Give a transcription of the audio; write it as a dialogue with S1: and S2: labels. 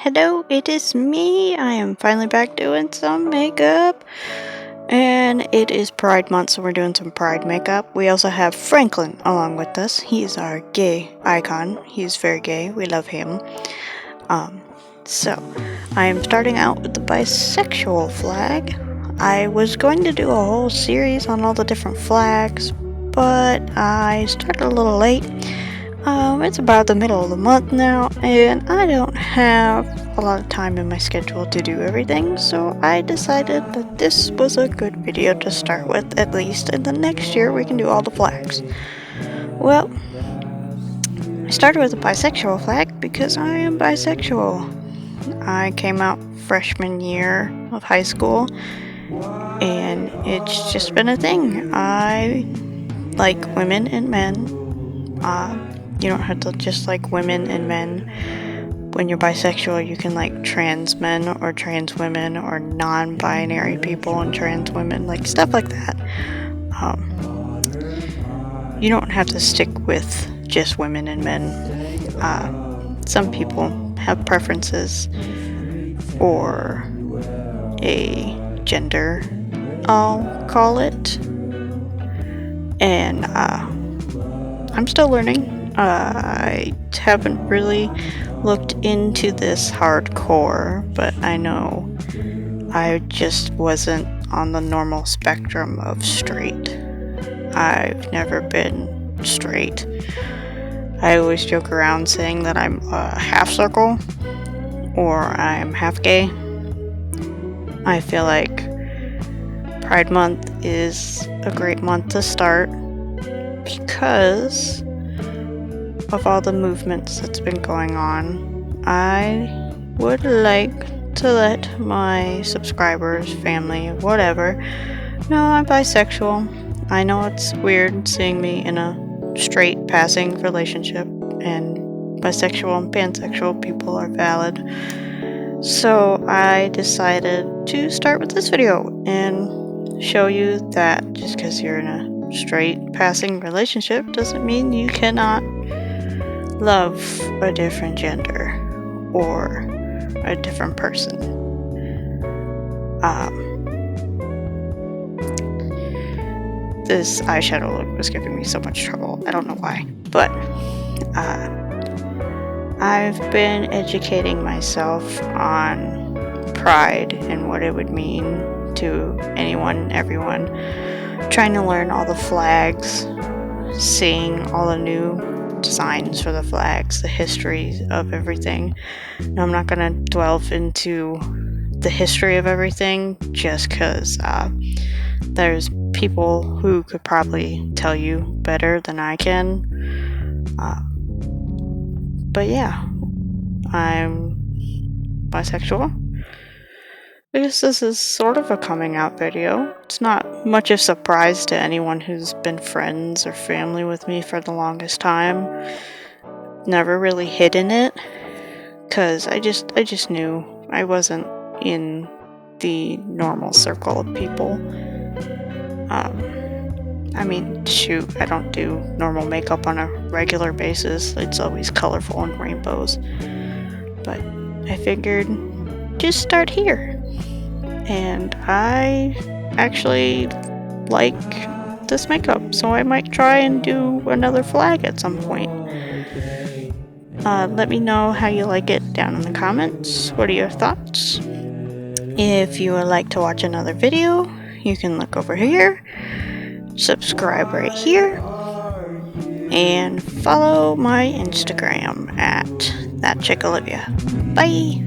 S1: Hello, it is me. I am finally back doing some makeup. And it is Pride Month, so we're doing some Pride makeup. We also have Franklin along with us. He is our gay icon. He's very gay. We love him. So I am starting out with the bisexual flag. I was going to do a whole series on all the different flags, but I started a little late. It's about the middle of the month now, and I don't have a lot of time in my schedule to do everything, so I decided that this was a good video to start with, at least, and then next year we can do all the flags. Well, I started with a bisexual flag because I am bisexual. I came out freshman year of high school, and it's just been a thing. I like women and men. You don't have to just like women and men. When you're bisexual, you can like trans men or trans women or non-binary people and trans women, like stuff like that. You don't have to stick with just women and men. Some people have preferences or a gender, I'll call it. And I'm still learning. I haven't really looked into this hardcore, but I know I just wasn't on the normal spectrum of straight. I've never been straight. I always joke around saying that I'm a half circle or I'm half gay. I feel like Pride Month is a great month to start because of all the movements that's been going on. I would like to let my subscribers, family, whatever, know I'm bisexual. I know it's weird seeing me in a straight passing relationship, and bisexual and pansexual people are valid. So I decided to start with this video and show you that just because you're in a straight passing relationship doesn't mean you cannot love a different gender or a different person. This eyeshadow look was giving me so much trouble. I don't know why, but I've been educating myself on pride and what it would mean to anyone, everyone, trying to learn all the flags, seeing all the new designs for the flags, the history of everything. Now, I'm not going to delve into the history of everything just because there's people who could probably tell you better than I can. But yeah, I'm bisexual. I guess this is sort of a coming out video. It's not much of a surprise to anyone who's been friends or family with me for the longest time. Never really hidden it, because I just knew I wasn't in the normal circle of people. I mean, shoot, I don't do normal makeup on a regular basis. It's always colorful and rainbows. But I figured just start here. And I actually like this makeup, so I might try and do another flag at some point. Let me know how you like it down in the comments. What are your thoughts? If you would like to watch another video, you can look over here, subscribe right here, and follow my Instagram at thatchickolivia. Bye!